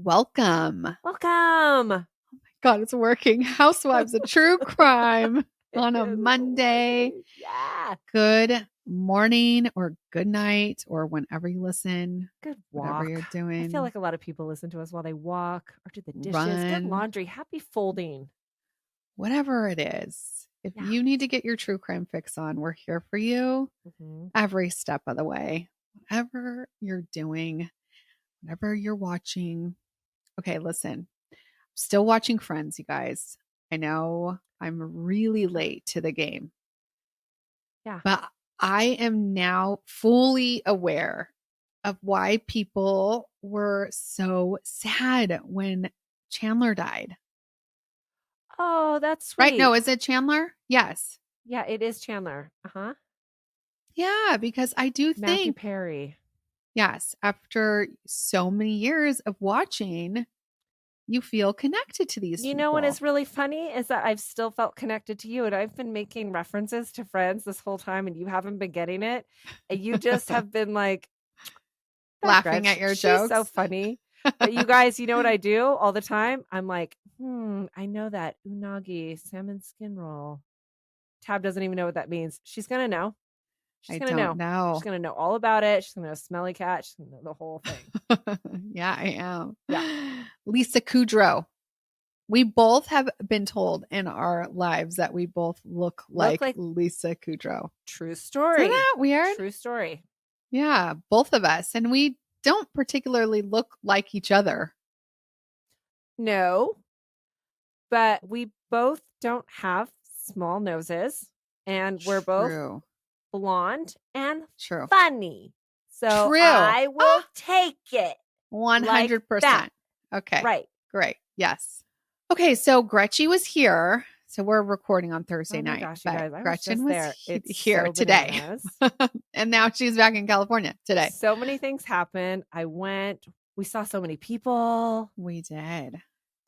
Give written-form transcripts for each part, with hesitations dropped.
Welcome. Welcome. God, it's working. Housewives of True Crime on a It is Monday. working. Yeah. Good morning or good night or whenever you listen, Good whatever walk. you're doing. I feel like a lot of people listen to us while they walk or do the dishes. Run. Good laundry. Happy folding. Whatever it is. If Yeah. you need to get your true crime fix on, we're here for you every step of the way. Whatever you're doing, whatever you're watching. Okay, listen. Still watching Friends, you guys. I know I'm really late to the game. Yeah. But I am now fully aware of why people were so sad when Chandler died. Oh, that's sweet. Right? No, is it Chandler? Yes. Yeah, it is Chandler. Uh-huh. Yeah, because I do Matthew think, Perry. yes, after so many years of watching, you feel connected to these You people. know what is really funny is that I've still felt connected to you, and I've been making references to Friends this whole time, and you haven't been getting it. And you just have been like laughing at your jokes. She's so funny. But you guys, you know what I do all the time? I'm like, I know that unagi salmon skin roll. Tab doesn't even know what that means. She's gonna know. She's gonna know. She's gonna know all about it. She's gonna know Smelly Cat. She's gonna know the whole thing. Yeah, I am. Yeah. Lisa Kudrow. We both have been told in our lives that we both look like Lisa Kudrow. True story. Isn't that weird? True story. Yeah, both of us. And we don't particularly look like each other. No. But we both don't have small noses. And we're both blonde and funny. So I will take it. 100%. Like okay. Right. Great. Yes. Okay. So Gretchen was here. So we're recording on Thursday night. Gosh, you guys, Gretchen was here so today. And now she's back in California today. So many things happened. We saw so many people. We did.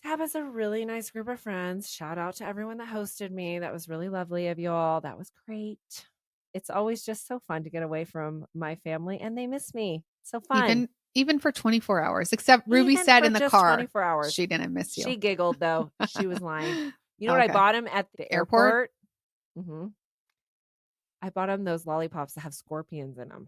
Tab has a really nice group of friends. Shout out to everyone that hosted me. That was really lovely of y'all. That was great. It's always just so fun to get away from my family, and they miss me. So fun. Even for 24 hours, except Ruby said in the car, 24 hours. She didn't miss you. She giggled though. She was lying. You know what I bought him at the airport? I bought him those lollipops that have scorpions in them.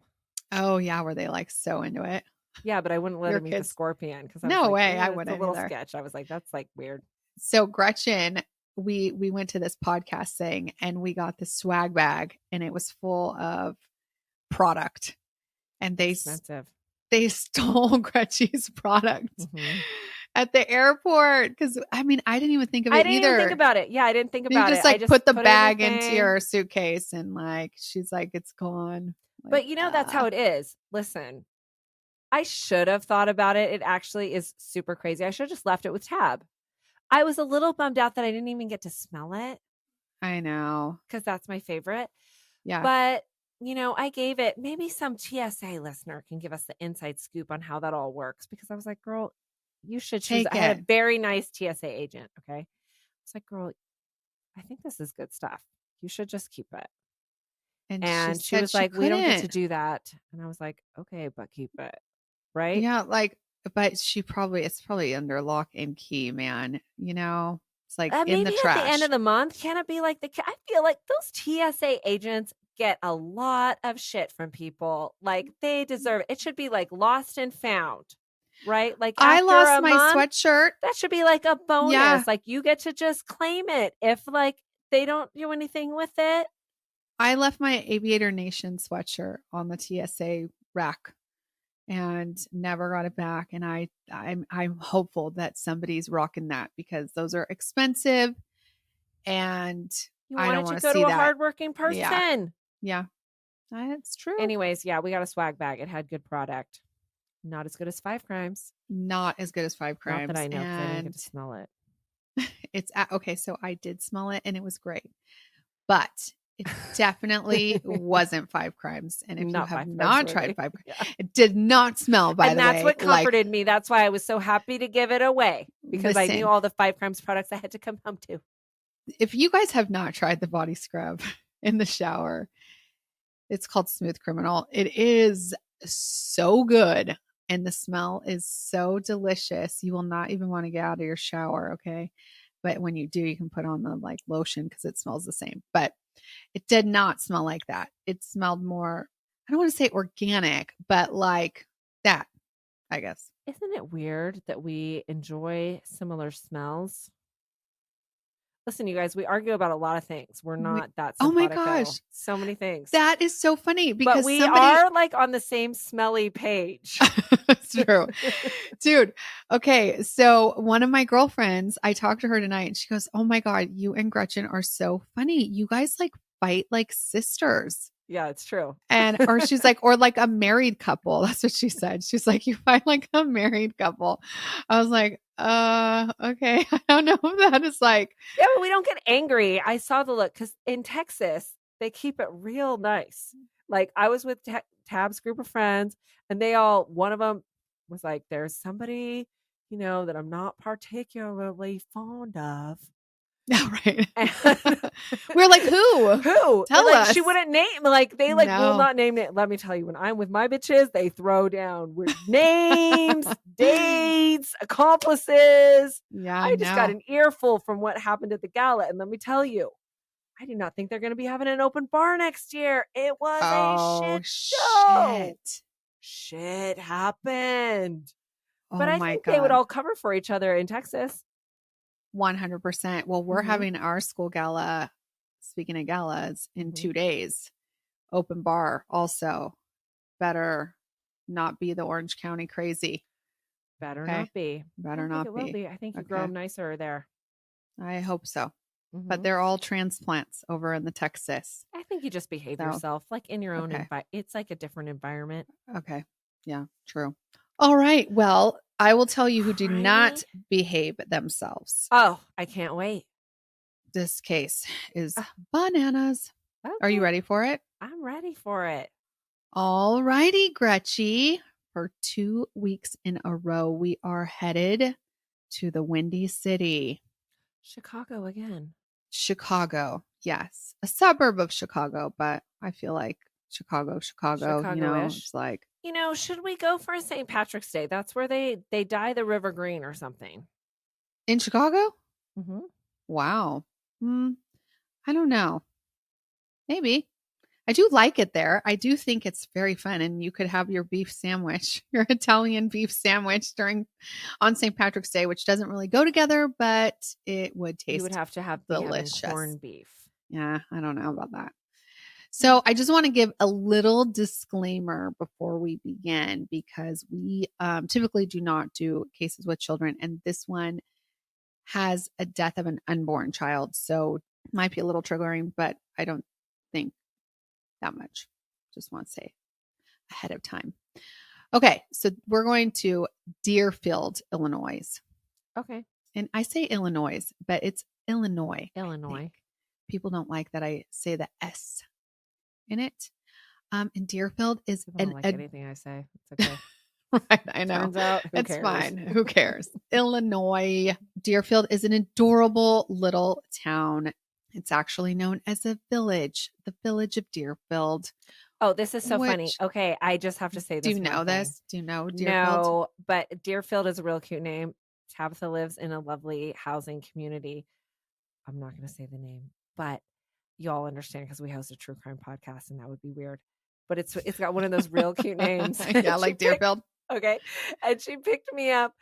Oh yeah. Were they like so into it? Yeah, but I wouldn't let him eat the scorpion because no way, I wouldn't. It's a little sketch. I was like, that's like weird. So Gretchen, we went to this podcast thing and we got this swag bag and it was full of product, and they stole Gretchen's product at the airport because I didn't even think of it either. I didn't even think about it. Yeah, I didn't think about it. I just put the bag into your suitcase and she's like, it's gone. But that's how it is. Listen. I should have thought about it. It actually is super crazy. I should have just left it with Tab. I was a little bummed out that I didn't even get to smell it. I know. Because that's my favorite. Yeah. But, I gave it, maybe some TSA listener can give us the inside scoop on how that all works. Because I was like, girl, you should choose. I had a very nice TSA agent. Okay. It's like, girl, I think this is good stuff. You should just keep it. And she was like, we don't get to do that. And I was like, okay, but keep it. Right? Yeah, but it's probably under lock and key, man. It's like in the trash. At the end of the month, can it be like I feel like those TSA agents get a lot of shit from people. Like they deserve it. It should be like lost and found, right? Like I lost my sweatshirt. That should be like a bonus. Yeah. Like you get to just claim it if like they don't do anything with it. I left my Aviator Nation sweatshirt on the TSA rack and never got it back. And I'm hopeful that somebody's rocking that because those are expensive, and I don't want to see a that. Hardworking person. Yeah, that's true. Anyways, yeah, we got a swag bag. It had good product. Not as good as Five Crimes. Not as good as Five Crimes. Not that I know. I didn't get to smell it. It's okay. So I did smell it, and it was great, but it definitely wasn't Five Crimes. And if you have not tried Five Crimes, it did not smell, by the way. And that's what comforted me. That's why I was so happy to give it away because I knew all the Five Crimes products I had to come home to. If you guys have not tried the body scrub in the shower, it's called Smooth Criminal. It is so good. and the smell is so delicious. You will not even want to get out of your shower, okay? But when you do, you can put on the like lotion because it smells the same. But it did not smell like that. It smelled more, I don't want to say organic, but like that, I guess. Isn't it weird that we enjoy similar smells? Listen, you guys, we argue about a lot of things. We're not that Oh my simpatico. gosh. So many things. That is so funny because but we are like on the same smelly page. It's true. Dude. Okay. So one of my girlfriends, I talked to her tonight and she goes, oh my God, you and Gretchen are so funny. You guys like fight like sisters. Yeah, it's true. And, or she's like, or like a married couple. That's what she said. She's like, you fight like a married couple. I was like, okay. I don't know if that is like. Yeah, but we don't get angry. I saw the look because in Texas, they keep it real nice. Like I was with Tab's group of friends and one of them was like, there's somebody, that I'm not particularly fond of. Yeah, right. We're like, who? Who? Tell us. She wouldn't name, they will not name it. Let me tell you, when I'm with my bitches, they throw down with names, dates, accomplices. Yeah, I just got an earful from what happened at the gala. And let me tell you, I do not think they're going to be having an open bar next year. It was a shit show. Shit happened. But I think they would all cover for each other in Texas. 100%. Well, we're having our school gala, speaking of galas, in 2 days. Open bar also. Better not be the Orange County crazy. Better not be. Better not be. It will be. I think you grow them nicer there. I hope so. But they're all transplants over in the Texas. I think you just behave yourself like in your own environment. It's like a different environment. Okay. Yeah, true. All right. Well, I will tell you who do not behave themselves. Oh, I can't wait. This case is bananas. Okay. Are you ready for it? I'm ready for it. All righty, Gretchy. For 2 weeks in a row, we are headed to the Windy City. Chicago again. Chicago. Yes. A suburb of Chicago, but I feel like Chicago, it's like. Should we go for a St. Patrick's Day? That's where they dye the river green or something. In Chicago? Mm-hmm. Wow. I don't know. Maybe. I do like it there. I do think it's very fun. And you could have your beef sandwich, your Italian beef sandwich on St. Patrick's Day, which doesn't really go together, but it would taste. You would have to have delicious corned beef. Yeah, I don't know about that. So I just want to give a little disclaimer before we begin, because we typically do not do cases with children. And this one has a death of an unborn child. So it might be a little triggering, but I don't think that much. Just want to say ahead of time. Okay. So we're going to Deerfield, Illinois. Okay. And I say Illinois, but it's Illinois. Illinois. People don't like that I say the S in it. And Deerfield is anything I say. It's okay. Right, I know. Turns out, it's fine. Who cares? Illinois. Deerfield is an adorable little town. It's actually known as a village, the village of Deerfield. Oh, this is so funny. Okay, I just have to say this. Do you know this? Do you know Deerfield? No, but Deerfield is a real cute name. Tabitha lives in a lovely housing community. I'm not going to say the name, but y'all understand because we host a true crime podcast and that would be weird. But it's got one of those real cute names. Yeah, like Deerfield. Okay. And she picked me up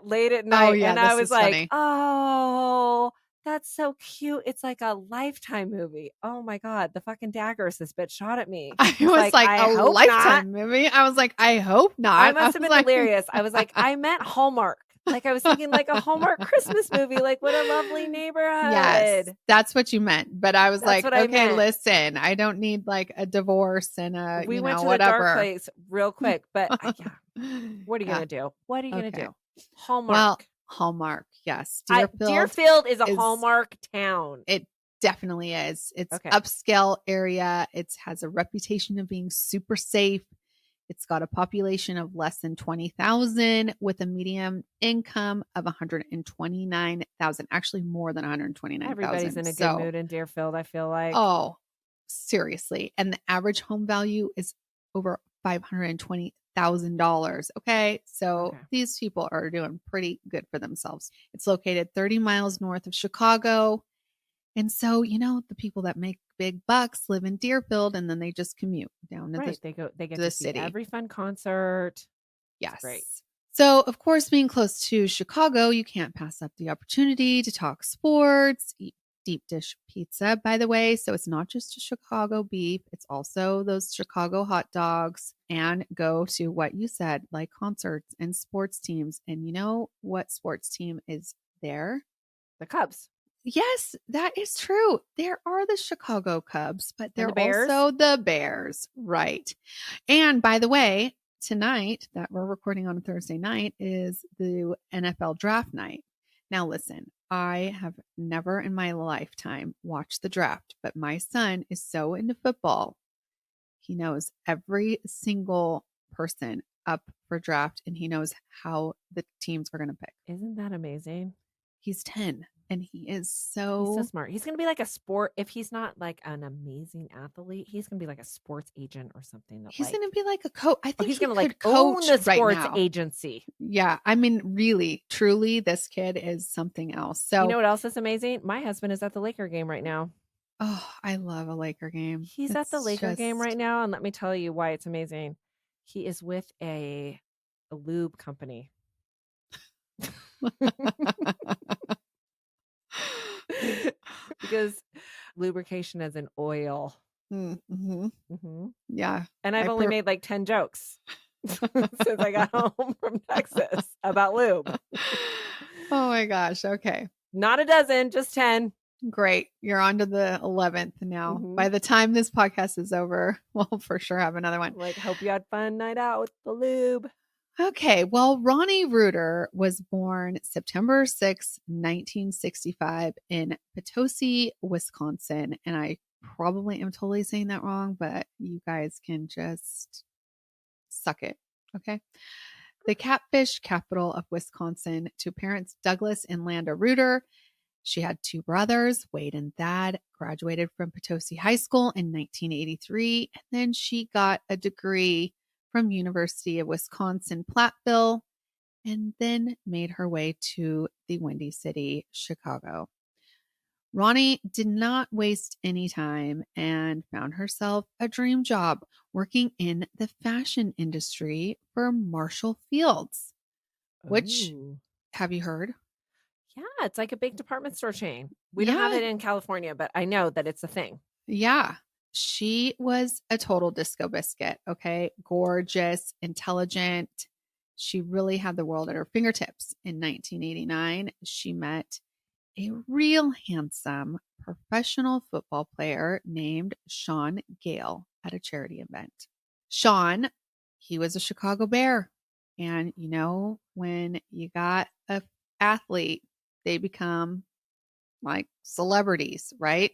late at night and I was like, funny. Oh, that's so cute. It's like a Lifetime movie. Oh my God. The fucking daggers this bitch shot at me. I was like a Lifetime movie. I was like, I hope not. I must have been delirious. I was like, I meant Hallmark. Like I was thinking like a Hallmark Christmas movie. Like what a lovely neighborhood. Yes, that's what you meant. But I was like, okay, listen, I don't need like a divorce and we went to whatever. The dark place real quick. But what are you going to do? What are you going to do? Hallmark. Well, Hallmark. Yes. Deerfield is a Hallmark town. It definitely is. It's upscale area. It has a reputation of being super safe. It's got a population of less than 20,000 with a median income of 129,000. Actually, more than 129,000. Everybody's in a good mood in Deerfield, I feel like. Oh, seriously. And the average home value is over $520,000. $8,000. Okay. So these people are doing pretty good for themselves. It's located 30 miles north of Chicago. And so, the people that make big bucks live in Deerfield and then they just commute down to they get the to see city. every fun concert. Yes. Great. So, of course, being close to Chicago, you can't pass up the opportunity to talk sports, eat deep dish pizza, by the way. So it's not just a Chicago beef, it's also those Chicago hot dogs, and go to what you said, like concerts and sports teams. And you know what sports team is there? The Cubs. Yes, that is true. There are the Chicago Cubs, but they're Bears? also the Bears. Right. And by the way, tonight that we're recording on a Thursday night is the NFL draft night. Now, listen, I have never in my lifetime watched the draft, but my son is so into football. He knows every single person up for draft and he knows how the teams are going to pick. Isn't that amazing? He's 10 and he's so smart. He's going to be like a sport. If he's not like an amazing athlete, he's going to be like a sports agent or something. He's going to be like a coach. I think he's going to like own the sports agency. Yeah. I mean, really, truly, this kid is something else. So, you know what else is amazing? My husband is at the Laker game right now. Oh, I love a Laker game. He's at the Laker game right now. And let me tell you why it's amazing. He is with a lube company. Because lubrication is an oil. Mm-hmm. Mm-hmm. Yeah. And I've only made like 10 jokes since I got home from Texas about lube. Oh my gosh. Okay. Not a dozen, just 10. Great. You're on to the 11th now. Mm-hmm. By the time this podcast is over, we'll for sure have another one. Like, hope you had fun night out with the lube. Okay. Well, Rhoni Reuter was born September 6, 1965 in Potosi, Wisconsin. And I probably am totally saying that wrong, but you guys can just suck it. Okay. The catfish capital of Wisconsin, to parents Douglas and Landa Reuter. She had two brothers, Wade and Thad, graduated from Potosi High School in 1983. And then she got a degree from University of Wisconsin Platteville and then made her way to the Windy City, Chicago. Ronni did not waste any time and found herself a dream job working in the fashion industry for Marshall Fields, which, have you heard? Yeah, it's like a big department store chain. We don't have it in California, but I know that it's a thing. Yeah. She was a total disco biscuit. Okay. Gorgeous, intelligent. She really had the world at her fingertips. In 1989, she met a real handsome professional football player named Shaun Gayle at a charity event. Shaun, he was a Chicago Bear. And when you got an athlete, they become like celebrities, right?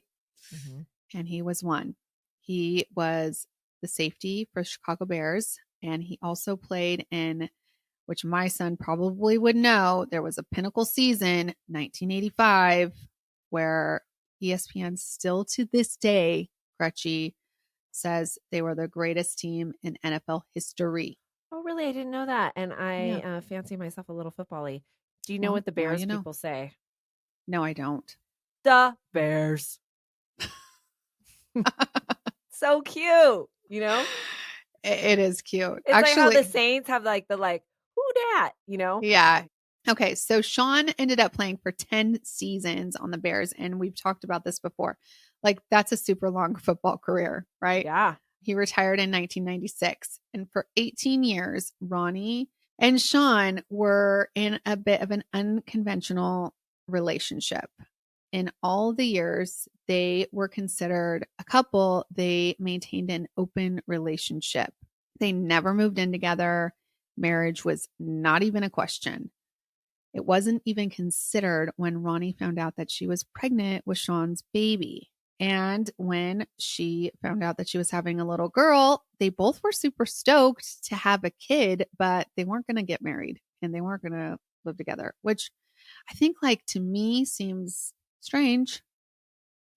Mm-hmm. And he was one. He was the safety for Chicago Bears. And he also played in, which my son probably would know, there was a pinnacle season, 1985, where ESPN still to this day, Gretchy, says they were the greatest team in NFL history. Oh, really? I didn't know that. And I fancy myself a little football-y. Do you know what the Bears people say? No, I don't. The Bears. So cute, It is cute. It's actually like how the Saints have like the who dat, Yeah. Okay, so Shaun ended up playing for 10 seasons on the Bears, and we've talked about this before. Like, that's a super long football career, right? Yeah. He retired in 1996, and for 18 years, Ronni and Shaun were in a bit of an unconventional relationship. In all the years they were considered a couple, they maintained an open relationship. They never moved in together. Marriage was not even a question. It wasn't even considered when Ronni found out that she was pregnant with Shaun's baby. And when she found out that she was having a little girl, they both were super stoked to have a kid, but they weren't going to get married and they weren't going to live together, which I think, to me, seems strange,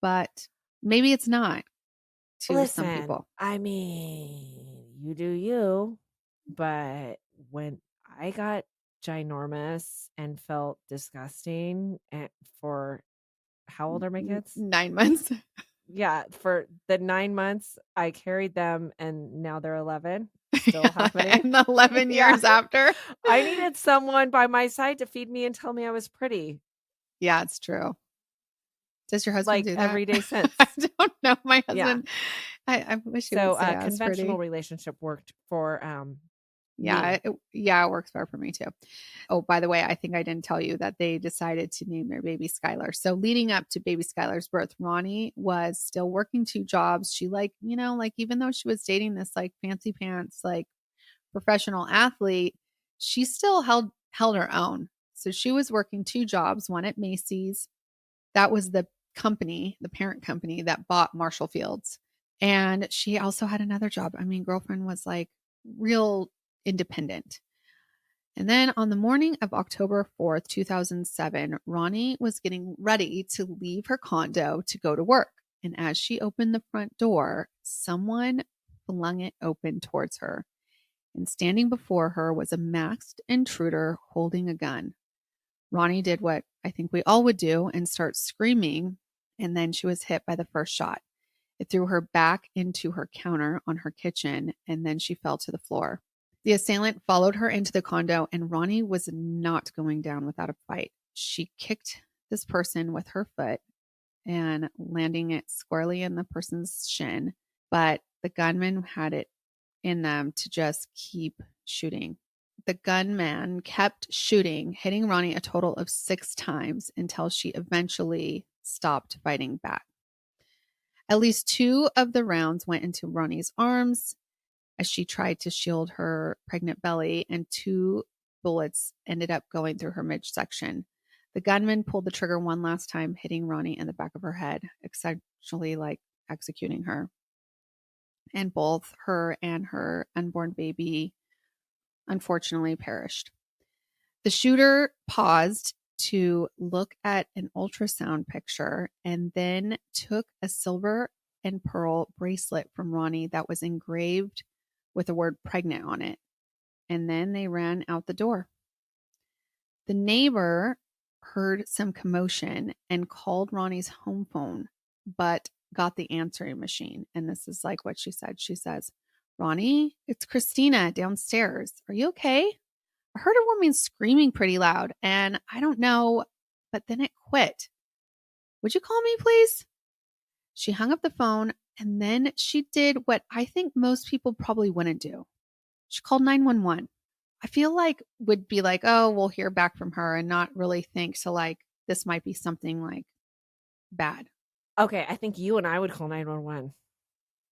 but maybe it's not to some people. I mean, you do you. But when I got ginormous and felt disgusting for how old are my kids? 9 months. Yeah, for the 9 months I carried them and now they're 11. Still happening. And 11 years after. I needed someone by my side to feed me and tell me I was pretty. Yeah, it's true. Does your husband do that? Every day since. I don't know. My husband, I wish he would say I was pretty. Conventional relationship worked for yeah, it works better for me too. Oh, by the way, I think I didn't tell you that they decided to name their baby Skylar. So leading up to baby Skylar's birth, Ronni was still working 2 jobs. She even though she was dating this like fancy pants, like professional athlete, she still held her own. So she was working 2 jobs, one at Macy's. That was the company, the parent company that bought Marshall Fields. And she also had another job. I mean, girlfriend was like real independent. And then on the morning of October 4th, 2007, Ronni was getting ready to leave her condo to go to work. And as she opened the front door, someone flung it open towards her. And standing before her was a masked intruder holding a gun. Ronni did what I think we all would do and start screaming. And then she was hit by the first shot. It threw her back into her counter on her kitchen, and then she fell to the floor. The assailant followed her into the condo, and Ronni was not going down without a fight. She kicked this person with her foot and landing it squarely in the person's shin, but the gunman had it in them to just keep shooting. The gunman kept shooting, hitting Ronni a total of 6 times until she eventually stopped fighting back. At least 2 of the rounds went into Ronni's arms as she tried to shield her pregnant belly, and 2 bullets ended up going through her midsection. The gunman pulled the trigger one last time, hitting Ronni in the back of her head, essentially like executing her. And both her and her unborn baby unfortunately perished. The shooter paused to look at an ultrasound picture and then took a silver and pearl bracelet from Ronni that was engraved with the word pregnant on it. And then they ran out the door. The neighbor heard some commotion and called Ronni's home phone, but got the answering machine. And this is like what she said. She says, "Ronni, it's Christina downstairs. Are you okay? I heard a woman screaming pretty loud, and I don't know, but then it quit. Would you call me, please?" She hung up the phone, and then she did what I think most people probably wouldn't do. She called 911. I feel like would be like, oh, we'll hear back from her and not really think so like this might be something like bad. Okay, I think you and I would call 911.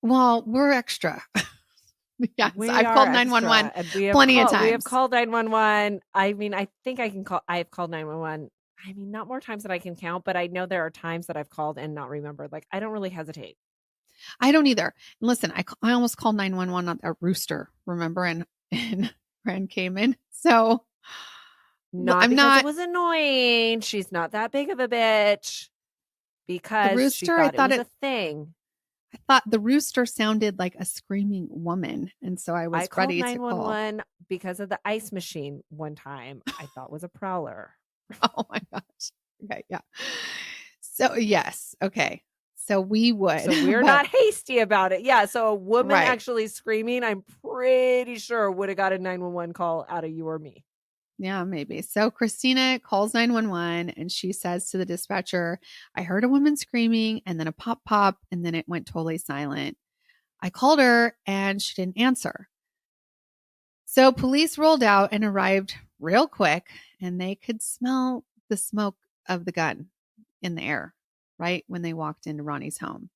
Well, we're extra. Yes, I've called 911 plenty of times. We have called 911. I mean, I think I can call. I have called 911. I mean, not more times than I can count, but I know there are times that I've called and not remembered. Like, I don't really hesitate. I don't either. And listen, I almost called 911 on a rooster, remember? And Ren came in. So not because it was annoying. She's not that big of a bitch. Because the rooster, she thought it was a thing. I thought the rooster sounded like a screaming woman. And so I was ready to call. 911 because of the ice machine one time I thought was a prowler. Oh my gosh. Okay. Yeah. So yes. Okay. So we would. So we're not hasty about it. Yeah. So a woman actually screaming, I'm pretty sure would have got a 911 call out of you or me. Yeah, maybe. So Christina calls 911 and she says to the dispatcher, "I heard a woman screaming and then a pop pop and then it went totally silent. I called her and she didn't answer." So police rolled out and arrived real quick, and they could smell the smoke of the gun in the air right when they walked into Ronni's home.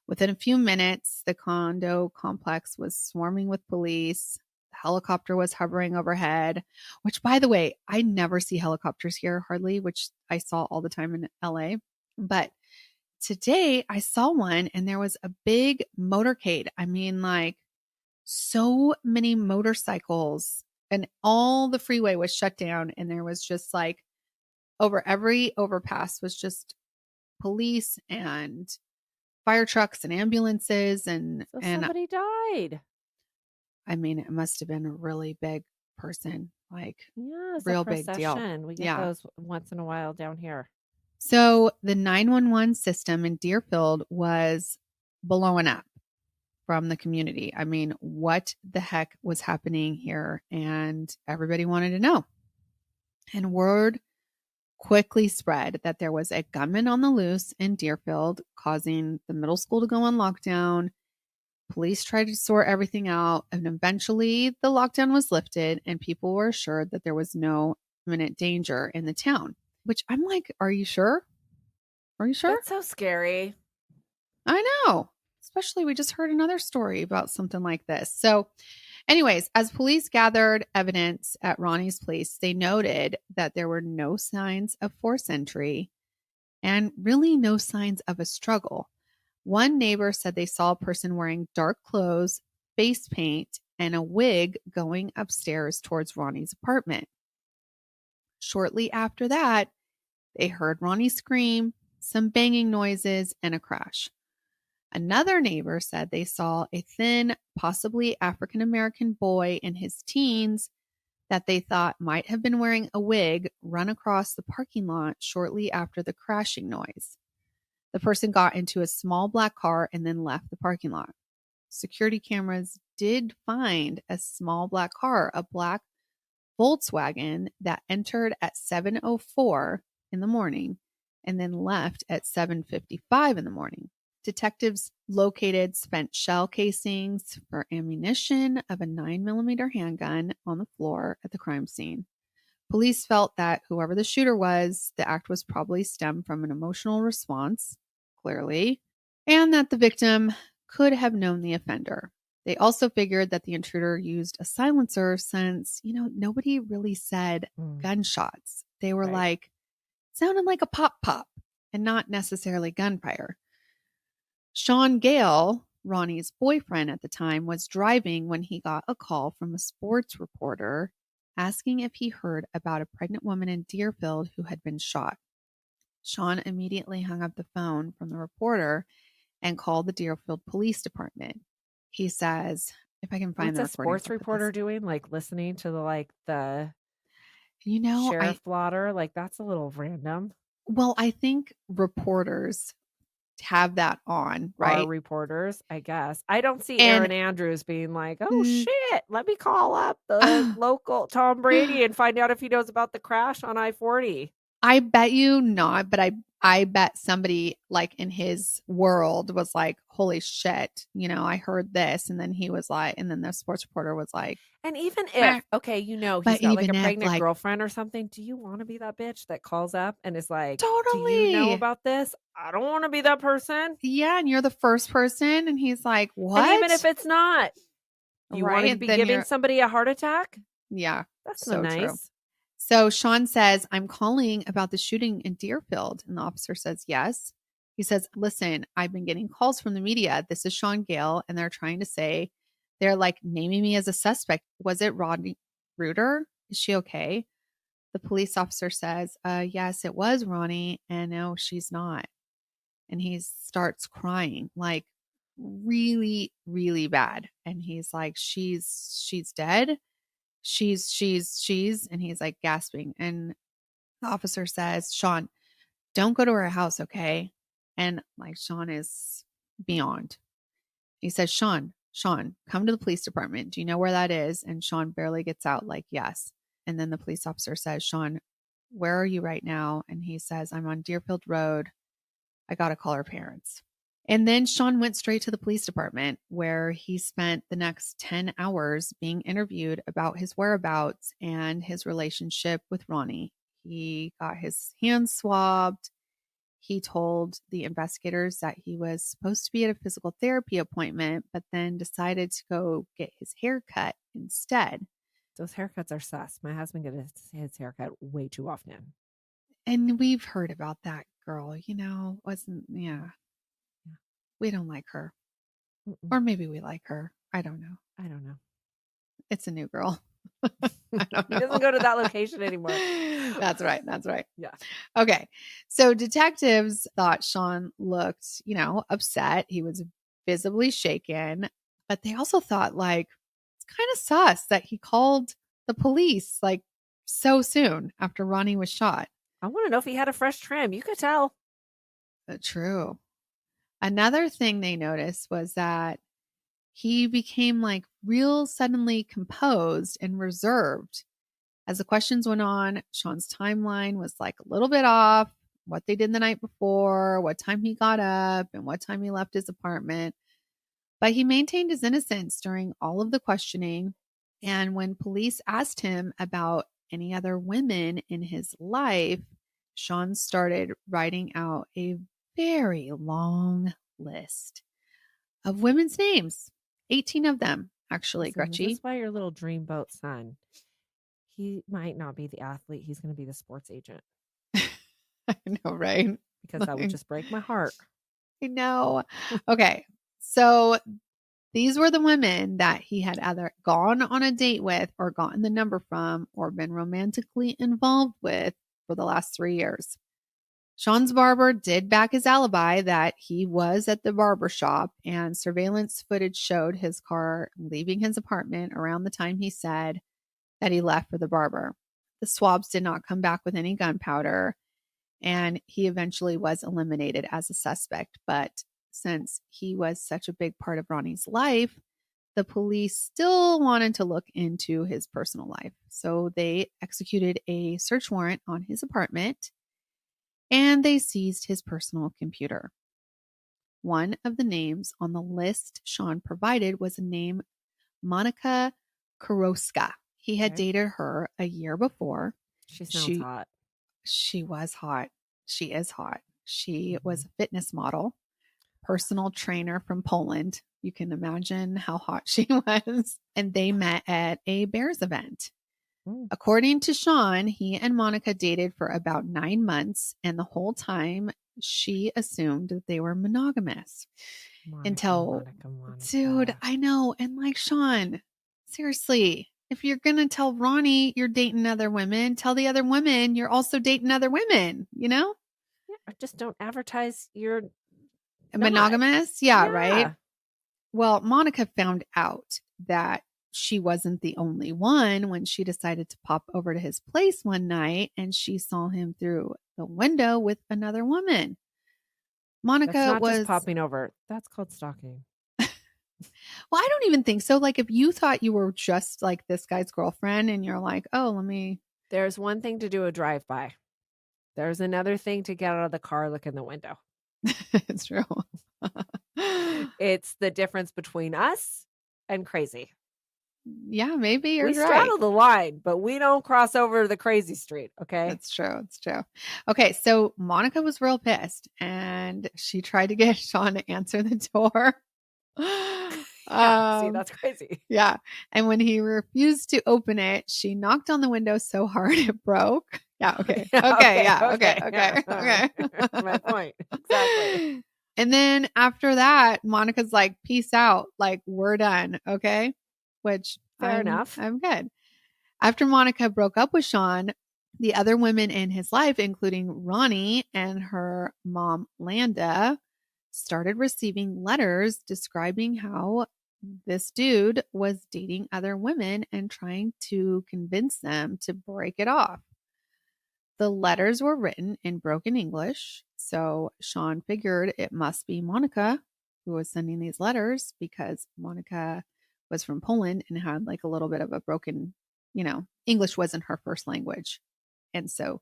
Within a few minutes, the condo complex was swarming with police. The helicopter was hovering overhead, which, by the way, I never see helicopters here hardly, which I saw all the time in LA. But today I saw one and there was a big motorcade. I mean, like so many motorcycles, and all the freeway was shut down. And there was just like over every overpass was just police and fire trucks and ambulances. And somebody died. I mean, it must have been a really big person, like it's real a big deal. We get those once in a while down here. So the 911 system in Deerfield was blowing up from the community. I mean, what the heck was happening here? And everybody wanted to know. And word quickly spread that there was a gunman on the loose in Deerfield, causing the middle school to go on lockdown. Police tried to sort everything out, and eventually the lockdown was lifted, and people were assured that there was no imminent danger in the town. Which I'm like, are you sure? Are you sure? That's so scary. I know. Especially, we just heard another story about something like this. So, anyways, as police gathered evidence at Ronnie's place, they noted that there were no signs of forced entry and really no signs of a struggle. One neighbor said they saw a person wearing dark clothes, face paint, and a wig going upstairs towards Ronnie's apartment. Shortly after that, they heard Ronnie scream, some banging noises, and a crash. Another neighbor said they saw a thin, possibly African-American boy in his teens that they thought might have been wearing a wig run across the parking lot shortly after the crashing noise. The person got into a small black car and then left the parking lot. Security cameras did find a small black car, a black Volkswagen, that entered at 7:04 in the morning and then left at 7:55 in the morning. Detectives located spent shell casings for ammunition of a 9mm handgun on the floor at the crime scene. Police felt that whoever the shooter was, the act was probably stemmed from an emotional response, clearly, and that the victim could have known the offender. They also figured that the intruder used a silencer since, nobody really said gunshots. They were sounded like a pop and not necessarily gunfire. Shaun Gayle, Ronnie's boyfriend at the time, was driving when he got a call from a sports reporter asking if he heard about a pregnant woman in Deerfield who had been shot. Shaun immediately hung up the phone from the reporter and called the Deerfield Police Department. He says, if I can find the recording. What's a sports reporter doing? Listening to the sheriff blotter? That's a little random. Well, I think reporters have that on, right? Our reporters, I guess. I don't see Aaron Andrews being like, oh shit, let me call up the local Tom Brady and find out if he knows about the crash on I-40. I bet you not, but I bet somebody in his world was like, holy shit, I heard this. And then he was like, and then the sports reporter was like, and even if, okay, he's got a pregnant girlfriend or something, do you want to be that bitch that calls up and is like, totally, do you know about this? I don't want to be that person. Yeah, and you're the first person, and he's like, what? And even if it's not, you want to be giving somebody a heart attack? Yeah, that's so nice. True. So Shaun says, I'm calling about the shooting in Deerfield. And the officer says, yes. He says, listen, I've been getting calls from the media. This is Shaun Gayle. And they're trying to say, they're naming me as a suspect. Was it Rhoni Reuter? Is she okay? The police officer says, yes, it was Ronni. And no, she's not. And he starts crying, really, really bad. And he's like, she's dead. She's, and he's gasping. And the officer says, Shaun, don't go to her house, okay? And Shaun is beyond. He says, Shaun, come to the police department. Do you know where that is? And Shaun barely gets out, yes. And then the police officer says, Shaun, where are you right now? And he says, I'm on Deerfield Road. I got to call her parents. And then Shaun went straight to the police department, where he spent the next 10 hours being interviewed about his whereabouts and his relationship with Ronni. He got his hands swabbed. He told the investigators that he was supposed to be at a physical therapy appointment, but then decided to go get his hair cut instead. Those haircuts are sus. My husband gets his haircut way too often. And we've heard about that girl, yeah. We don't like her. Or maybe we like her. I don't know. It's a new girl. I don't know. He doesn't go to that location anymore. That's right. Yeah. Okay. So detectives thought Shaun looked, upset. He was visibly shaken. But they also thought, it's kind of sus that he called the police like so soon after Ronni was shot. I want to know if he had a fresh trim. You could tell. True. Another thing they noticed was that he became like real suddenly composed and reserved. As the questions went on, Shaun's timeline was like a little bit off. What they did the night before, what time he got up, and what time he left his apartment. But he maintained his innocence during all of the questioning. And when police asked him about any other women in his life, Shaun started writing out a very long list of women's names. 18 of them, actually, Gretchen. That's why your little dreamboat son, he might not be the athlete. He's going to be the sports agent. I know, right? Because that would just break my heart. I know. Okay. So these were the women that he had either gone on a date with or gotten the number from or been romantically involved with for the last 3 years. Shaun's barber did back his alibi that he was at the barber shop, and surveillance footage showed his car leaving his apartment around the time he said that he left for the barber. The swabs did not come back with any gunpowder, and he eventually was eliminated as a suspect. But since he was such a big part of Ronnie's life, the police still wanted to look into his personal life. So they executed a search warrant on his apartment, and they seized his personal computer. One of the names on the list Shaun provided was a name Monika Kurowska. He had dated her a year before. She sounds hot. She was hot. She is hot. She was a fitness model, personal trainer from Poland. You can imagine how hot she was. And they met at a Bears event. According to Shaun, he and Monika dated for about 9 months, and the whole time she assumed that they were monogamous. Monica. Dude, I know. And like, Shaun, seriously, if you're going to tell Ronni you're dating other women, tell the other women you're also dating other women, you know? Yeah, just don't advertise you're monogamous. Yeah, right. Well, Monika found out that she wasn't the only one when she decided to pop over to his place one night, and she saw him through the window with another woman. Monika was just popping over. That's called stalking. Well, I don't even think so. Like, if you thought you were just like this guy's girlfriend and you're like, oh, let me. There's one thing to do a drive-by. There's another thing to get out of the car, look in the window. It's true. It's the difference between us and crazy. Yeah, maybe you're we right. straddle the line, but we don't cross over the crazy street. Okay. That's true. It's true. Okay. So Monika was real pissed, and she tried to get Shaun to answer the door. See, that's crazy. Yeah. And when he refused to open it, she knocked on the window so hard it broke. Yeah. Okay. Okay. My point. Exactly. And then after that, Monica's like, peace out. Like, we're done. Okay. Which fair enough. I'm good. After Monika broke up with Shaun, the other women in his life, including Ronni and her mom, Landa, started receiving letters describing how this dude was dating other women and trying to convince them to break it off. The letters were written in broken English, so Shaun figured it must be Monika who was sending these letters, because Monika was from Poland and had like a little bit of a broken, English wasn't her first language. And so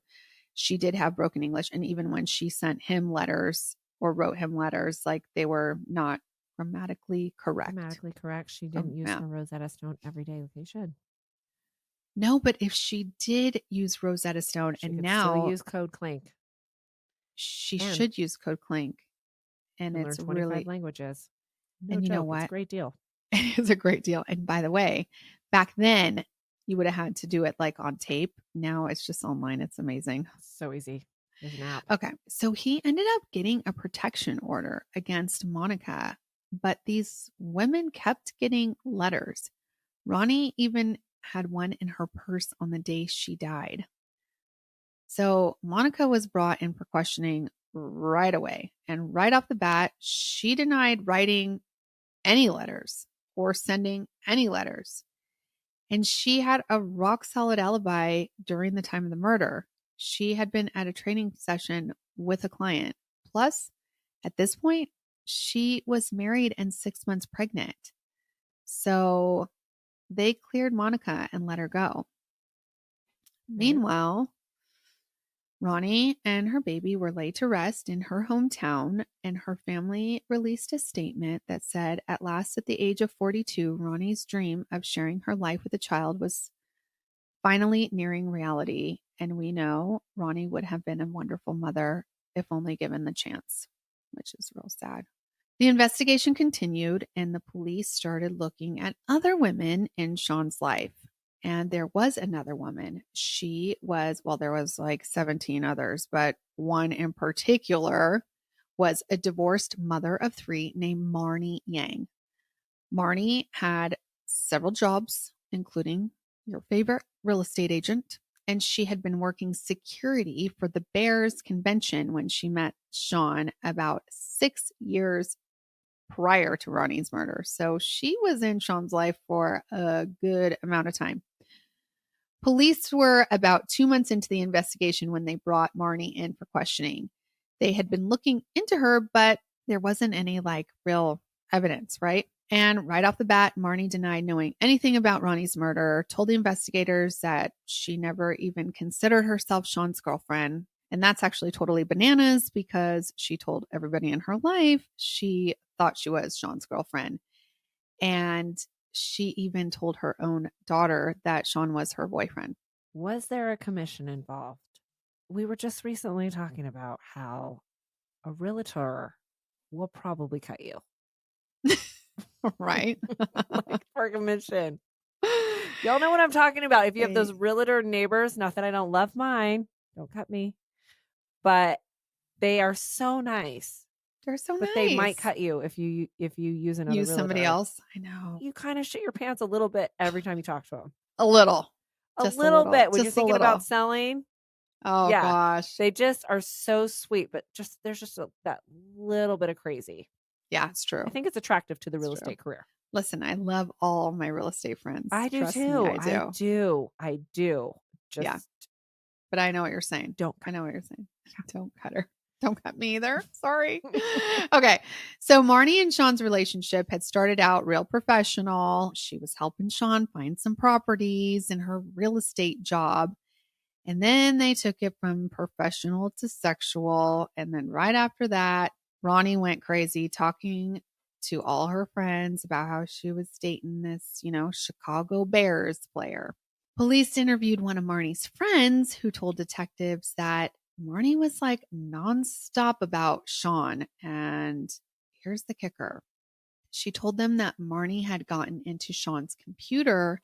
she did have broken English. And even when she sent him letters or wrote him letters, like, they were not grammatically correct. She didn't use her Rosetta Stone every day like they should. No, but if she did use Rosetta Stone, she and could now still use Code Clink, she should use Code Clink, and it's learn 25 really languages. No and you joke, know what? It's a great deal. It is a great deal. And by the way, back then you would have had to do it like on tape. Now it's just online. It's amazing. So easy. There's an app. Okay. So he ended up getting a protection order against Monika, but these women kept getting letters. Ronni even had one in her purse on the day she died. So Monika was brought in for questioning right away. And right off the bat, she denied writing any letters or sending any letters. And she had a rock solid alibi during the time of the murder. She had been at a training session with a client. Plus, at this point, she was married and 6 months pregnant. So they cleared Monica and let her go. Meanwhile, Ronni and her baby were laid to rest in her hometown, and her family released a statement that said, at last, at the age of 42, Ronnie's dream of sharing her life with a child was finally nearing reality. And we know Ronni would have been a wonderful mother if only given the chance, which is real sad. The investigation continued, and the police started looking at other women in Shaun's life. And there was another woman. She was, well, there was like 17 others, but one in particular was a divorced mother of 3 named Marni Yang. Marni had several jobs, including your favorite real estate agent, and she had been working security for the Bears convention when she met Shaun about 6 years prior to Ronnie's murder. So she was in Shaun's life for a good amount of time. Police were about 2 months into the investigation when they brought Marni in for questioning. They had been looking into her, but there wasn't any like real evidence, right? And right off the bat, Marni denied knowing anything about Ronnie's murder, told the investigators that she never even considered herself Shaun's girlfriend. And that's actually totally bananas because she told everybody in her life she thought she was Shaun's girlfriend. And she even told her own daughter that Shaun was her boyfriend. Was there a commission involved? We were just recently talking about how a realtor will probably cut you. Right? Like for commission. Y'all know what I'm talking about. If you have those realtor neighbors, not that I don't love mine, don't cut me, but they are so nice. They're so nice. But they might cut you if you use another realtor. Somebody else. I know. You kind of shit your pants a little bit every time you talk to them. A little. Just a little bit. When you're thinking about selling. Oh, yeah, gosh. They just are so sweet, but there's just that little bit of crazy. Yeah, it's true. I think it's attractive to the real estate career. Listen, I love all my real estate friends. I do too. I do. Just, yeah. But I know what you're saying. I know what you're saying. Don't cut her. Don't cut me either. Sorry. Okay. So Marni and Shaun's relationship had started out real professional. She was helping Shaun find some properties in her real estate job. And then they took it from professional to sexual. And then right after that, Ronni went crazy talking to all her friends about how she was dating this, Chicago Bears player. Police interviewed one of Marni's friends who told detectives that Marni was like nonstop about Shaun. And here's the kicker. She told them that Marni had gotten into Shaun's computer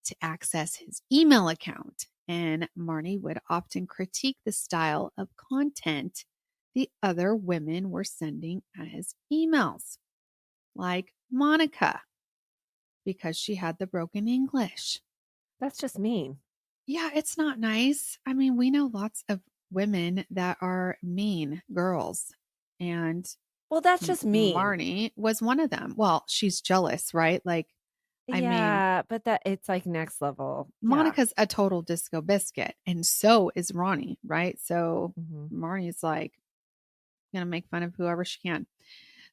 to access his email account. And Marni would often critique the style of content the other women were sending as emails, like Monica, because she had the broken English. That's just mean. Yeah, it's not nice. I mean, we know lots of women that are mean girls. And well, that's just mean. Marni was one of them. Well, she's jealous, right? Like, I mean, but that it's like next level. Monica's a total disco biscuit, and so is Ronni, right? So Marni's like gonna make fun of whoever she can.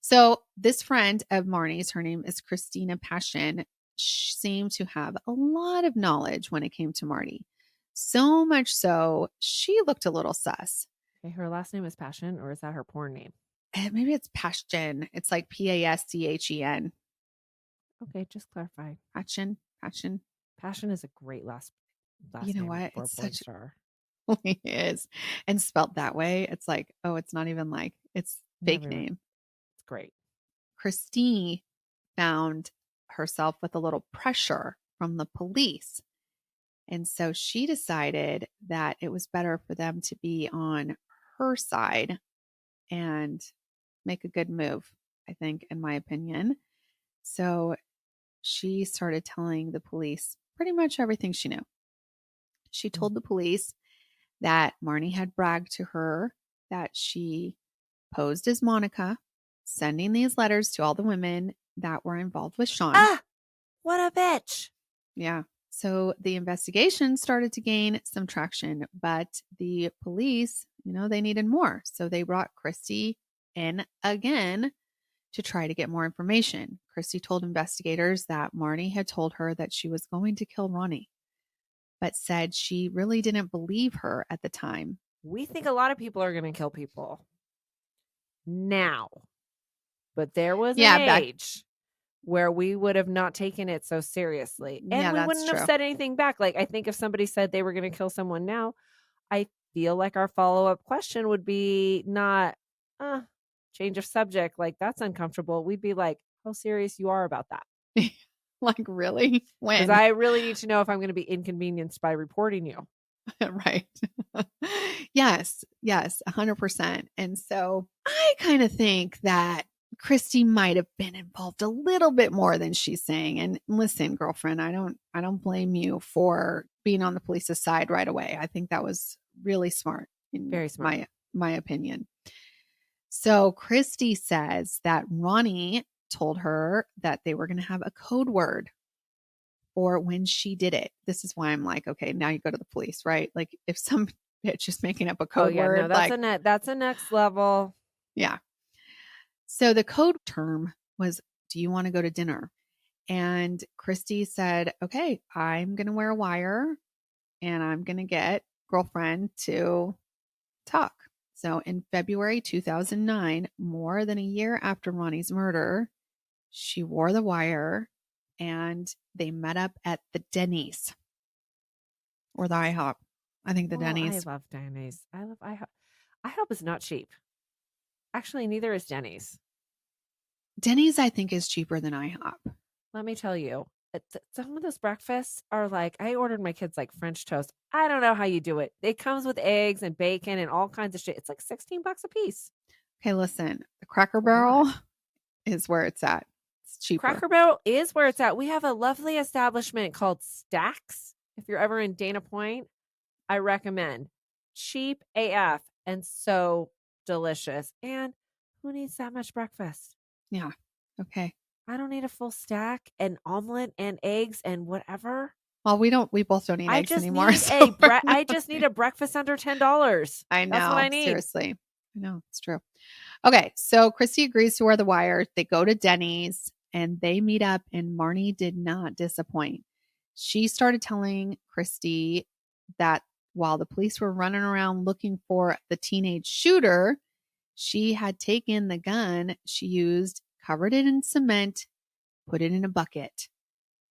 So this friend of Marni's, her name is Christina Passion, seemed to have a lot of knowledge when it came to Marni. So much so, she looked a little sus. Okay, her last name is Passion, or is that her porn name? Maybe it's Passion. It's like Paschen. Okay, just clarify. Passion. Passion is a great last you know name what? for It's a porn such star. It is. And spelt that way, it's like, oh, it's not even like it's fake name. It's great. Christine found herself with a little pressure from the police. And so she decided that it was better for them to be on her side and make a good move, I think, in my opinion. So she started telling the police pretty much everything she knew. She told the police that Marni had bragged to her that she posed as Monica, sending these letters to all the women that were involved with Shaun. Ah, what a bitch. Yeah. So the investigation started to gain some traction, but the police, they needed more. So they brought Christy in again to try to get more information. Christy told investigators that Marni had told her that she was going to kill Ronni, but said she really didn't believe her at the time. We think a lot of people are going to kill people now, but there was an age where we would have not taken it so seriously. And we wouldn't have said anything back. Like, I think if somebody said they were going to kill someone now, I feel like our follow-up question would be not, change of subject. Like, that's uncomfortable. We'd be like, how serious you are about that. Like, really? When? Because I really need to know if I'm going to be inconvenienced by reporting you. Right. Yes, 100%. And so I kind of think that Christy might have been involved a little bit more than she's saying. And listen, girlfriend, I don't blame you for being on the police's side right away. I think that was really smart. Very smart. My opinion. So Christy says that Ronni told her that they were going to have a code word for when she did it. This is why I'm like, okay, now you go to the police, right? Like if some bitch is making up a code word. No, that's a next level. Yeah. So the code term was, do you want to go to dinner? And Christy said, okay, I'm going to wear a wire and I'm going to get girlfriend to talk. So in February 2009, more than a year after Ronnie's murder, she wore the wire and they met up at the Denny's or the IHOP. I think the Denny's. I love Denny's. I love IHOP. IHOP is not cheap. Actually, neither is Denny's. Denny's, I think, is cheaper than IHOP. Let me tell you, some of those breakfasts are like, I ordered my kids like French toast. I don't know how you do it. It comes with eggs and bacon and all kinds of shit. It's like $16 a piece. Okay, listen, the Cracker Barrel is where it's at. It's cheaper. Cracker Barrel is where it's at. We have a lovely establishment called Stacks. If you're ever in Dana Point, I recommend. Cheap AF and so delicious. And who needs that much breakfast? Yeah. Okay. I don't need a full stack and omelet and eggs and whatever. Well, we both don't eat eggs anymore. I just need a breakfast under $10. I know. That's what I need. Seriously. I know. It's true. Okay. So Christy agrees to wear the wire. They go to Denny's and they meet up, and Marni did not disappoint. She started telling Christy that while the police were running around looking for the teenage shooter, she had taken the gun she used, covered it in cement, put it in a bucket.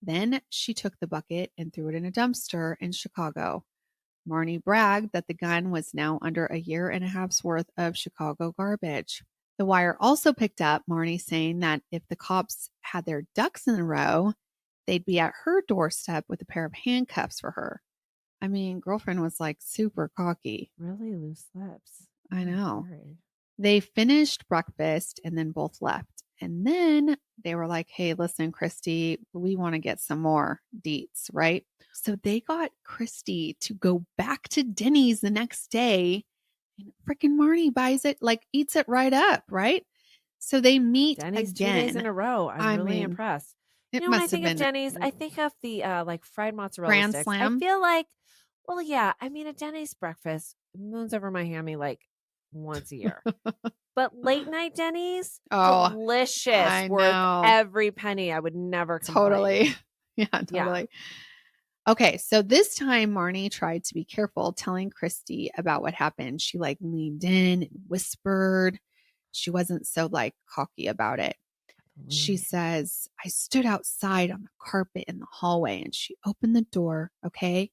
Then she took the bucket and threw it in a dumpster in Chicago. Marni bragged that the gun was now under a year and a half's worth of Chicago garbage. The wire also picked up Marni saying that if the cops had their ducks in a row, they'd be at her doorstep with a pair of handcuffs for her. I mean, girlfriend was like super cocky. Really loose lips. I know. They finished breakfast and then both left. And then they were like, hey, listen, Christy, we want to get some more deets, right? So they got Christy to go back to Denny's the next day, and freaking Marni buys it, like eats it right up, right? So they meet Denny's again. 2 days in a row. I'm really impressed. When I think of Denny's, I think of the like fried mozzarella Grand sticks. Slam. I feel like, well, yeah, I mean, a Denny's breakfast moons over my hammy like once a year. But late night Denny's, delicious, worth every penny. I would never complain. Totally. Yeah, totally. Yeah. Okay, so this time Marni tried to be careful telling Christy about what happened. She like leaned in and whispered. She wasn't so like cocky about it. She says, I stood outside on the carpet in the hallway and she opened the door. Okay.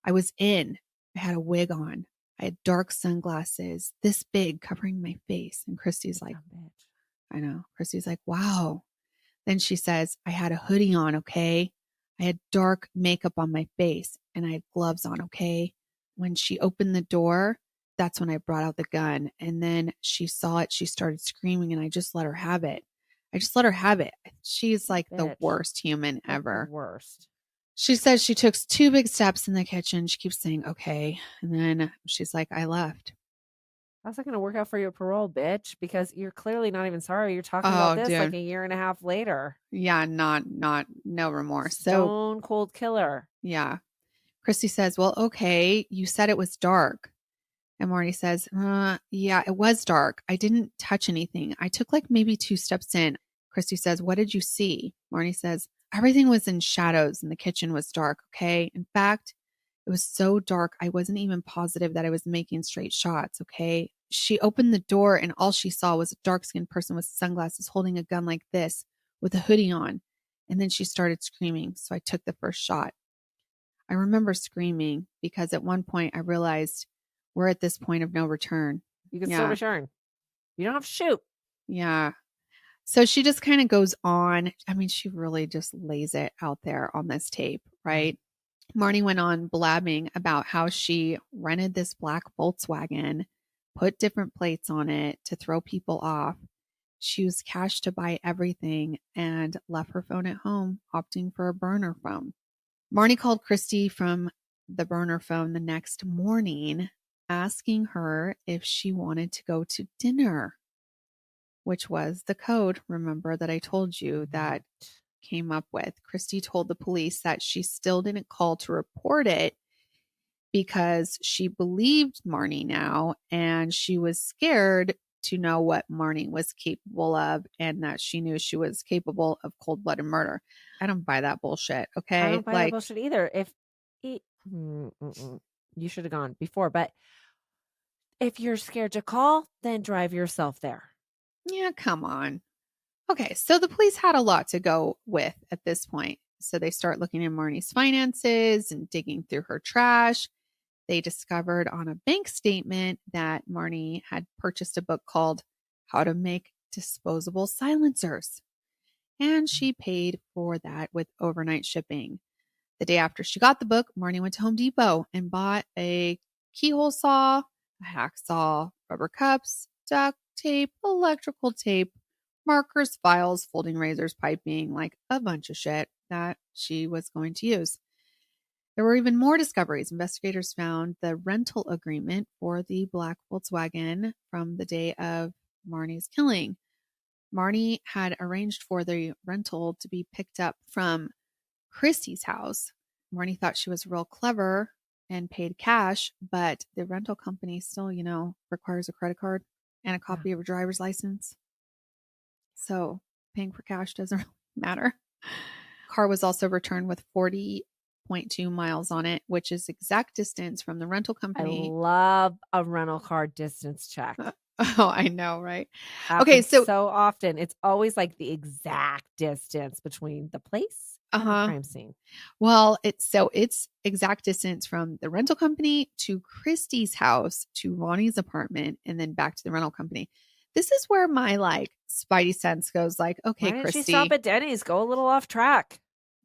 I was in. I had a wig on. I had dark sunglasses, this big, covering my face. And Christy's like, I know. Christy's like, wow. Then she says, I had a hoodie on. Okay. I had dark makeup on my face and I had gloves on. Okay. When she opened the door, that's when I brought out the gun. And then she saw it. She started screaming and I just let her have it. She's like the worst human ever. The worst. She says she took 2 big steps in the kitchen. She keeps saying, okay. And then she's like, I left. How's that going to work out for your parole, bitch? Because you're clearly not even sorry. You're talking about this like a year and a half later. Yeah, no remorse. Stone cold killer. Yeah. Christy says, well, okay, you said it was dark. And Marni says, yeah, it was dark. I didn't touch anything. I took like maybe 2 steps in. Christy says, what did you see? Marni says, everything was in shadows and the kitchen was dark. Okay. In fact, it was so dark, I wasn't even positive that I was making straight shots. Okay. She opened the door and all she saw was a dark skinned person with sunglasses holding a gun like this with a hoodie on. And then she started screaming. So I took the first shot. I remember screaming because at one point I realized we're at this point of no return. You can still return. You don't have to shoot. Yeah. So she just kind of goes on. I mean, she really just lays it out there on this tape, right? Marni went on blabbing about how she rented this black Volkswagen, put different plates on it to throw people off. She used cash to buy everything and left her phone at home, opting for a burner phone. Marni called Christy from the burner phone the next morning, asking her if she wanted to go to dinner, which was the code, remember, that I told you that came up with. Christy told the police that she still didn't call to report it because she believed Marni now and she was scared to know what Marni was capable of and that she knew she was capable of cold-blooded murder. I don't buy that bullshit, okay? I don't buy that bullshit either. You should have gone before, but if you're scared to call, then drive yourself there. Yeah, come on. Okay, so the police had a lot to go with at this point. So they start looking at Marni's finances and digging through her trash. They discovered on a bank statement that Marni had purchased a book called How to Make Disposable Silencers. And she paid for that with overnight shipping. The day after she got the book, Marni went to Home Depot and bought a keyhole saw, a hacksaw, rubber cups, duct tape, electrical tape, markers, files, folding razors, piping, like a bunch of shit that she was going to use. There were even more discoveries. Investigators found the rental agreement for the black Volkswagen from the day of Marni's killing. Marni had arranged for the rental to be picked up from Christy's house. Marni thought she was real clever and paid cash, but the rental company still, requires a credit card and a copy of a driver's license. So paying for cash doesn't really matter. Car was also returned with 40.2 miles on it, which is exact distance from the rental company. I love a rental car distance check. Oh, I know, right? Happens so often. It's always like the exact distance between the place and the crime scene. Well, it's exact distance from the rental company to Christy's house to Ronnie's apartment and then back to the rental company. This is where my spidey sense goes okay, why didn't Christy, she stop at Denny's? Go a little off track.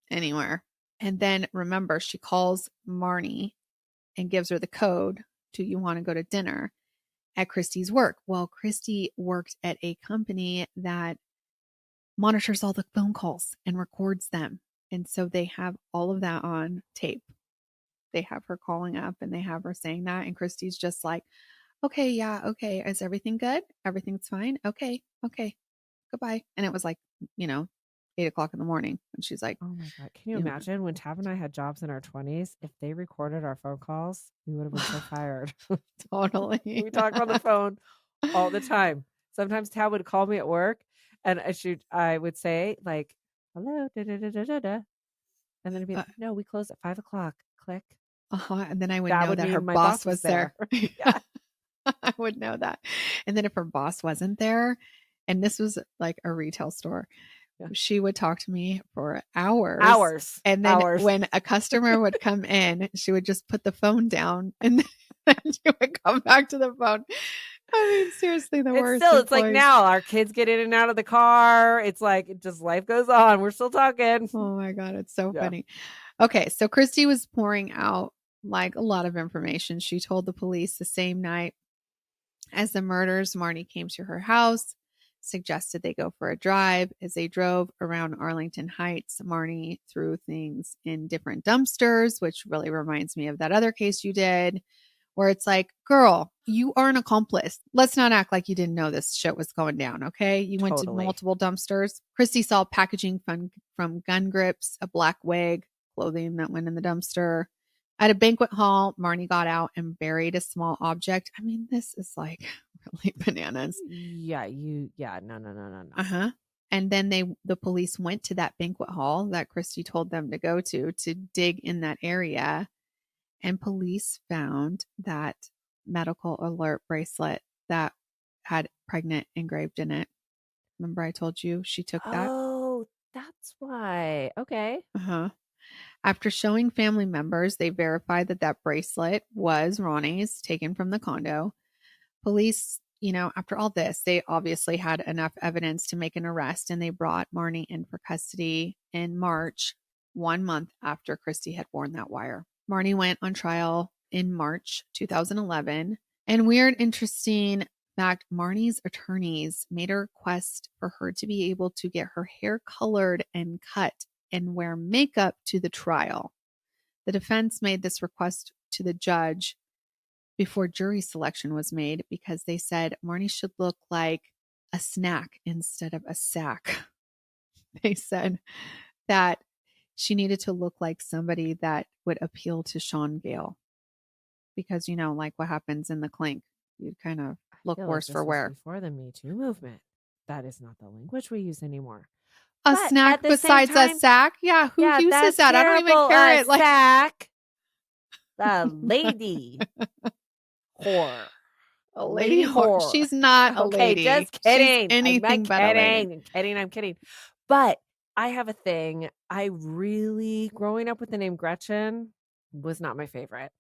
Anywhere. And then remember, she calls Marni and gives her the code to you want to go to dinner at Christy's work. Well, Christy worked at a company that monitors all the phone calls and records them. And so they have all of that on tape. They have her calling up and they have her saying that. And Christy's just like, okay, yeah, okay. Is everything good? Everything's fine? Okay, goodbye. And it was 8:00 in the morning. And she's like, oh my God. Can you imagine when Tab and I had jobs in our 20s? If they recorded our phone calls, we would have been so fired. Totally. We talk on the phone all the time. Sometimes Tab would call me at work and I would say hello, da da da da da da. And then it'd be no, we close at 5:00. Click. And then I would know that her boss was there. Yeah. I would know that. And then if her boss wasn't there, and this was like a retail store, she would talk to me for hours. And then when a customer would come in, she would just put the phone down and then she would come back to the phone. I mean, seriously, the worst. It's like now our kids get in and out of the car. It's like just life goes on. We're still talking. Oh my God. It's so funny. Okay. So Christy was pouring out a lot of information. She told the police the same night as the murders. Marni came to her house, suggested they go for a drive. As they drove around Arlington Heights, Marni threw things in different dumpsters, which really reminds me of that other case you did, where it's like, girl, you are an accomplice. Let's not act like you didn't know this shit was going down, okay? You went to multiple dumpsters. Christy saw packaging from gun grips, a black wig, clothing that went in the dumpster. At a banquet hall, Marni got out and buried a small object. I mean, this is like really bananas. Yeah, no. Uh-huh. And then the police went to that banquet hall that Christy told them to go to dig in that area. And police found that medical alert bracelet that had pregnant engraved in it. Remember I told you she took that? Oh, that's why. Okay. Uh-huh. After showing family members, they verified that bracelet was Ronnie's, taken from the condo. Police, after all this, they obviously had enough evidence to make an arrest, and they brought Marni in for custody in March, 1 month after Christy had worn that wire. Marni went on trial in March 2011. And weird, interesting fact, Marni's attorneys made a request for her to be able to get her hair colored and cut and wear makeup to the trial. The defense made this request to the judge before jury selection was made because they said Marni should look like a snack instead of a sack. They said that she needed to look like somebody that would appeal to Shaun Gayle. Because, like what happens in the Clink, you'd kind of look worse for wear. Before the Me Too movement. That is not the language we use anymore. A snack besides a sack? Yeah, who uses that? I don't even care it. Sack. The lady whore. A lady whore. She's not a lady. Just kidding. She's anything but a lady. I'm kidding. But I have a thing. Growing up with the name Gretchen was not my favorite.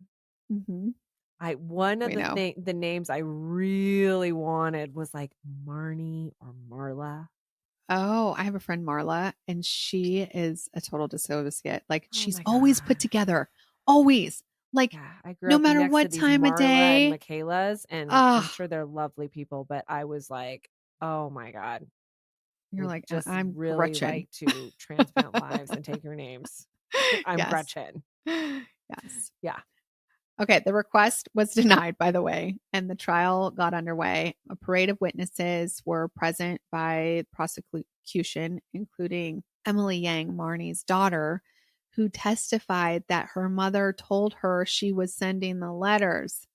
Mm-hmm. One of the names I really wanted was like Marni or Marla. Oh, I have a friend Marla, and she is a total dissociate. Like she's always put together. Always. Like I grew no up matter next what to these time Marla of day. And Michaela's, and I'm sure they're lovely people, but I was like, oh my God. You're like, just I'm really Gretchen. like to transplant lives and take your names. I'm Gretchen. Yes. Yeah. Okay, the request was denied, by the way, and the trial got underway. A parade of witnesses were present by prosecution, including Emily Yang, Marni's daughter, who testified that her mother told her she was sending the letters.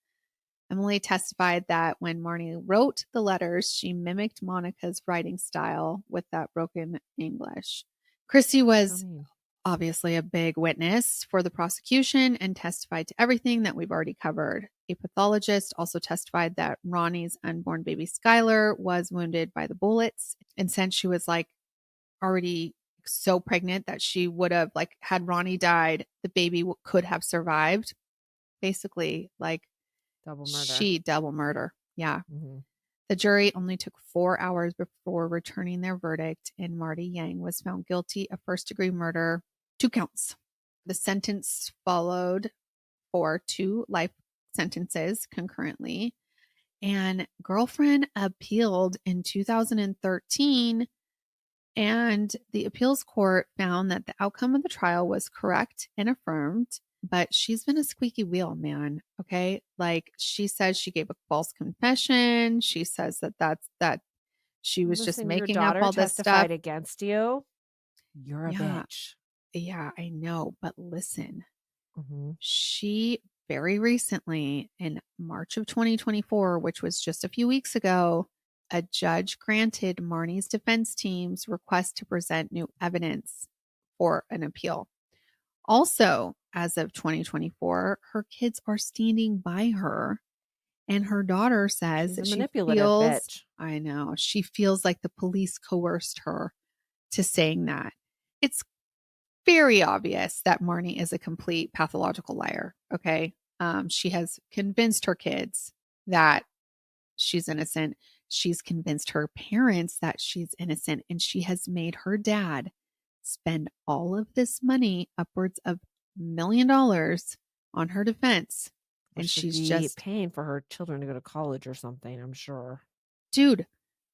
Emily testified that when Marni wrote the letters, she mimicked Monica's writing style with that broken English. Christy was obviously a big witness for the prosecution and testified to everything that we've already covered. A pathologist also testified that Ronnie's unborn baby Skylar was wounded by the bullets. And since she was already so pregnant that she would have had Ronni died, the baby could have survived. Basically double murder. Yeah. Mm-hmm. The jury only took 4 hours before returning their verdict, and Marni Yang was found guilty of first-degree murder, 2 counts. The sentence followed for 2 life sentences concurrently, and girlfriend appealed in 2013, and the appeals court found that the outcome of the trial was correct and affirmed. But she's been a squeaky wheel, man. Okay. She says she gave a false confession. She says that she was just making up all this stuff against you. You're a bitch. Yeah, I know. But listen, she very recently in March of 2024, which was just a few weeks ago, a judge granted Marni's defense team's request to present new evidence for an appeal. Also, as of 2024, her kids are standing by her, and her daughter says she's that a manipulative bitch. I know, she feels like the police coerced her to saying that. It's very obvious that Marni is a complete pathological liar. Okay. She has convinced her kids that she's innocent. She's convinced her parents that she's innocent, and she has made her dad spend all of this money, upwards of $1 million, on her defense. And she's just paying for her children to go to college or something, I'm sure. Dude,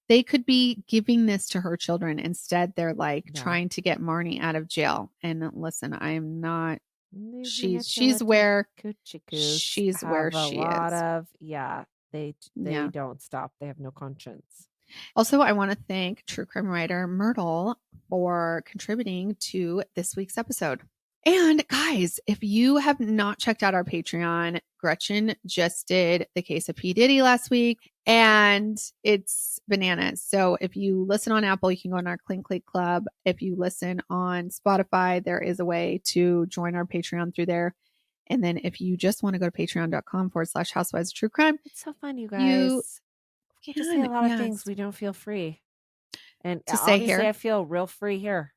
they could be giving this to her children. Instead, they're trying to get Marni out of jail. And listen, I am not. She's where she is. Yeah. They don't stop. They have no conscience. Also, I want to thank true crime writer Myrtle for contributing to this week's episode. And guys, if you have not checked out our Patreon, Gretchen just did the case of P. Diddy last week, and it's bananas. So if you listen on Apple, you can go on our Clink Clink Club. If you listen on Spotify, there is a way to join our Patreon through there. And then if you just want to go to patreon.com/Housewives of True Crime. It's so fun, you guys. We get to say a lot of things we don't feel free. And to say here, I feel real free here.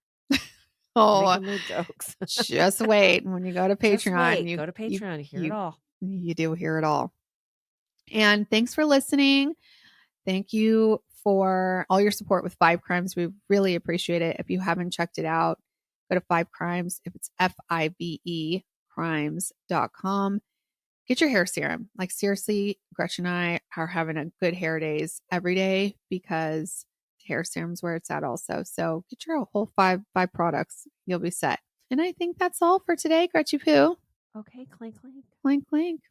Oh, mood jokes. Just wait. When you go to Patreon, you go to Patreon, hear it all. You do hear it all. And thanks for listening. Thank you for all your support with Five Crimes. We really appreciate it. If you haven't checked it out, go to Five Crimes. If it's FIVE crimes.com. Get your hair serum. Like seriously, Gretchen and I are having a good hair days every day because hair serum's where it's at also. So get your whole five products. You'll be set. And I think that's all for today, Gretchen Poo. Okay, clink, clink. Clink, clink.